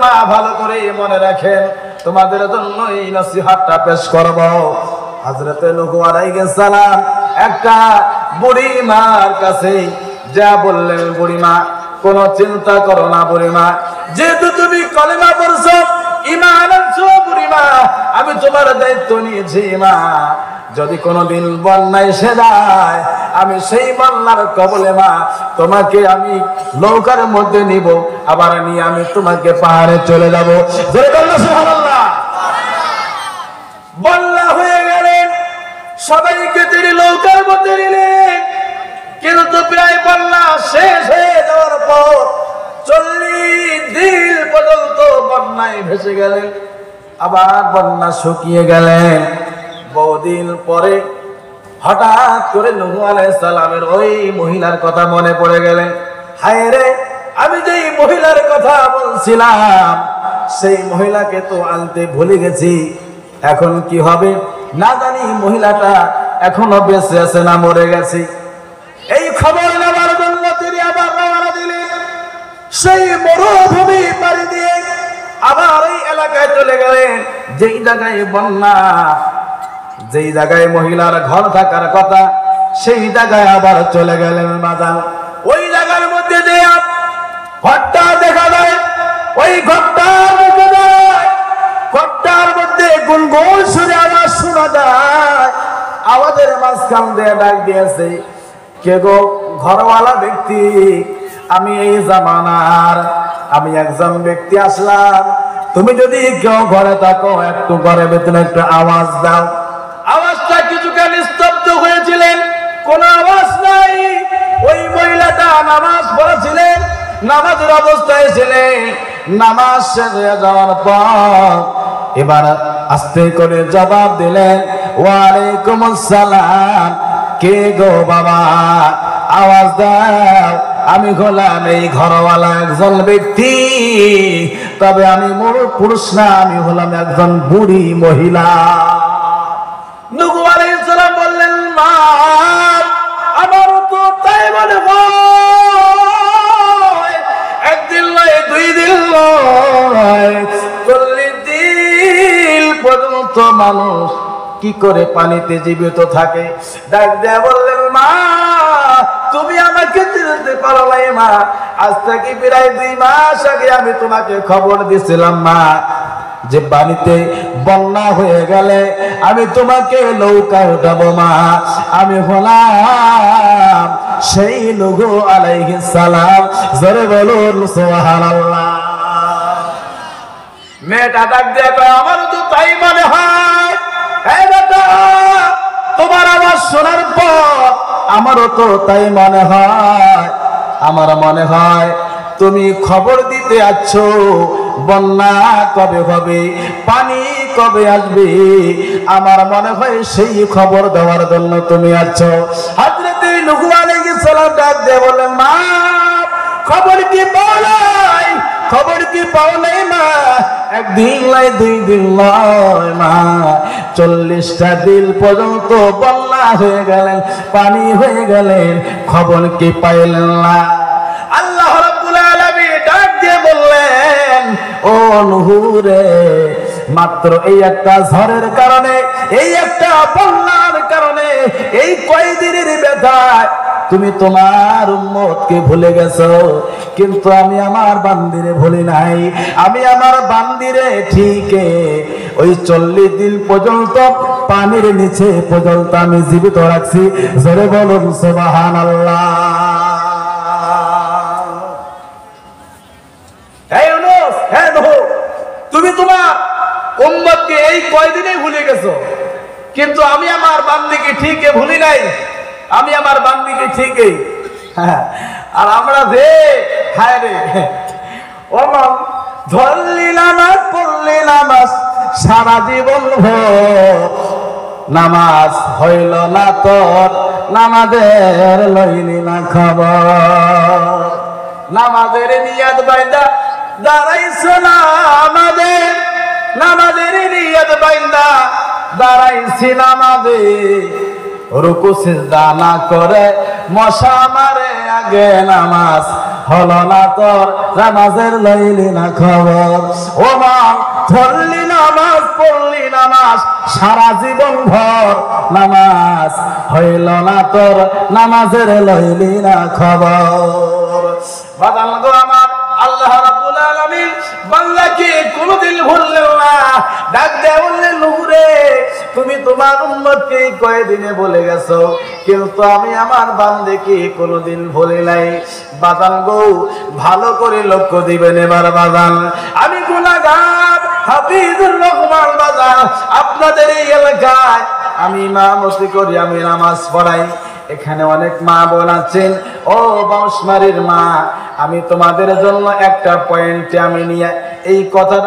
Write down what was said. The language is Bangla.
মা ভালো করে মনে রাখেন, তোমাদের জন্য এই নসিহতটা পেশ করব। হযরতে নূহ আলাইহিস সালাম একটা বুড়ি মার কাছে যা বললেন, বুড়ি মা কোনো চিন্তা করো না বুড়ি মা, যেহেতু তুমি কলেমা পড়ছো, ঈমান আনছো বুড়ি মা, আমি তোমার দায়িত্ব নিয়েছি মা। যদি কোনোদিন বন্যা এসে যায়, আমি সেই বন্যার কবলে মা তোমাকে আমি নৌকার মধ্যে নিব, আবার নিয়ে আমি তোমাকে পাহাড়ে চলে যাব। সুবহানাল্লাহ। বন্যা হয়ে গেলেন, সবাইকে তিনি নৌকার মধ্যে নিলেন, কিন্তু প্রায় বন্যা শেষ হয়ে যাওয়ার পর 40 দিন পর্যন্ত বন্যায় ভেসে গেলেন। আবার বন্যা শুকিয়ে গেলেন। বহুদিন পরে হঠাৎ করে নূহ আলাইহিস সালামের ওই মহিলার কথা মনে পড়ে গেলেন। হায় রে, আমি যেই মহিলার কথা বলছিলাম সেই মহিলাকে তো আনতে ভুলে গেছি, এখন কি হবে না জানি, মহিলাটা এখনো বেঁচে আছে না মরে গেছে। এই খবর নেওয়ার জন্য তিনি আবার রওনা দিলেন। সেই মরুভূমি পাড়ি দিয়ে আবার এই এলাকায় চলে গেলেন যেই জায়গায় বন্যা, যেই জায়গায় মহিলার ঘর থাকার কথা, সেই জায়গায় আবার চলে গেলেন বাজান। ওই জায়গার মধ্যে যে ঘরটা দেখা যায়, ওই ঘরটার মধ্যে যায়, ঘরটার মধ্যে গুনগুন সুরে আওয়াজ শোনা যায়। আওয়াজের মাঝখান দিয়ে ডাক দিয়েছে, কে গো ঘরওয়ালা ব্যক্তি? আমি এই জামানার আমি একজন ব্যক্তি আসলাম, তুমি যদি কেউ ঘরে থাকো একটু ঘরের ভেতরে একটু আওয়াজ দাও। আওয়াজটা কিছুক্ষণ স্তব্ধ হয়েছিলেন, কোন আওয়াজ নাই। ওই মহিলাটা নামাজ পড়েছিলেন, নামাজের অবস্থায় ছিলেন। নামাজ শেষ হয়ে যাওয়ার পর এবার আস্তে করে জবাব দিলেন, ওয়ালাইকুম আসসালাম। কে গো বাবা? আওয়াজ দাও। আমি হলাম এই ঘরওয়ালা একজন ব্যক্তি, তবে আমি পুরুষ না, আমি হলাম একজন বুড়ি মহিলা। নূহ আলাইহিস সালাম বললেন, মা আমারও তো তাই মনে হয়, একদিন নয়, 2 দিন নয়, 40 দিন পর্যন্ত মানুষ কি করে পানিতে জীবিত থাকে? ডাক দেয়া বললেন, মা তুমি আমাকে চিনতে পারো নাই মা, আজ থেকে প্রায় 2 মাস আগে আমি তোমাকে খবর দিয়েছিলাম মা, যে বাড়িতে বন্যা হয়ে গেলে আমি তোমাকে নৌকায় উঠাবো মা। আমি হলাম সেই নূহ আলাইহিস সালাম। জোরে বলুন সুবহানাল্লাহ। মেয়েটা ডাক দিয়ে কয়, আমারও তো তাই মনে হয়। এই বেটা, তোমার আওয়াজ শোনার পর আমারও তো তাই মনে হয়। আমার মনে হয় তুমি খবর দিতে আছো বন্যা কবে হবে, পানি কবে আসবে। আমার মনে হয় সেই খবর দেওয়ার জন্য তুমি আছো। হযরত নূহ আলাইহিস সালাম ডাক দিয়ে বললেন, মা খবর কি পাও নাই? খবর কি পাও নাই মা? একদিন নয়, 2 দিন নয় মা, 40টা দিন পর্যন্ত বন্যা হয়ে গেলেন, পানি হয়ে গেলেন, খবর কি পাইলেন না? আল্লাহ রাব্বুল আলামিন ডাক দিয়ে বললেন, ও নূহ রে, মাত্র এই একটা ঝড়ের কারণে, এই একটা বন্যার কারণে, এই কয়দিনের ব্যথায় তুমি তোমার উম্মতকে ভুলে গেছো, কিন্তু আমি আমার বান্দিরে ভুলি নাই। আমি আমার বান্দিরে ঠিক ওই 40 দিন পর্যন্ত পানির নিচে পর্যন্ত আমি জীবিত রাখছি। জোরে বলুন সুবহানাল্লাহ। তুমি তোমার উম্মতকে এই কয়দিনে ভুলে গেছো, কিন্তু আমি আমার বান্দিকে ঠিক ভুলি নাই। আমি আমার বান্দিকে ঠিকই। আর আমরা যে হায় রে, ও মন ধরলি নামাজ পড়লি নামাজ সারা জীবন ভোর, নামাজ হইল না তোর, নামাজের লইলি না খবর। নামাজের নিয়াত বাইন্দা দাঁড়াইছ না আমাদের, নামাজের নিয়াত বাইন্দা দাঁড়াইছি নামাজে। রুকু সিজদা না করে মশা মারে আগে নামাজ হলো না তোর নামাজের লইলি না খবর। ও মা ধরলি নামাজ পড়লি নামাজ সারা জীবন ভর, নামাজ হইল না তোর নামাজের লইলি না খবর। বাদাম গো আমার আল্লাহ রাব্বুল আলামিন বান্দাকে কোনদিন ভুললেন না। ডাক দেয়া বললেন নূরে তুমি তোমার উম্মতকে কয়দিনে বলে গেছো, কিন্তু আমি আমার বান্দাকে কোনদিন ভুলি নাই। বাদাম গো ভালো করে লক্ষ্য দিবেন এবার বাদাম, আমি গুনাহগার হাফিজুর রহমান বাজার আপনাদের এই এলাকায় আমি ইমামতি করি, আমি নামাজ পড়াই। এখানে অনেক মা বোন আছেন, ও বাঁশমারীর মা, আমি তোমাদের জন্য একটা পয়েন্টে আমি নিয়ে এই কথা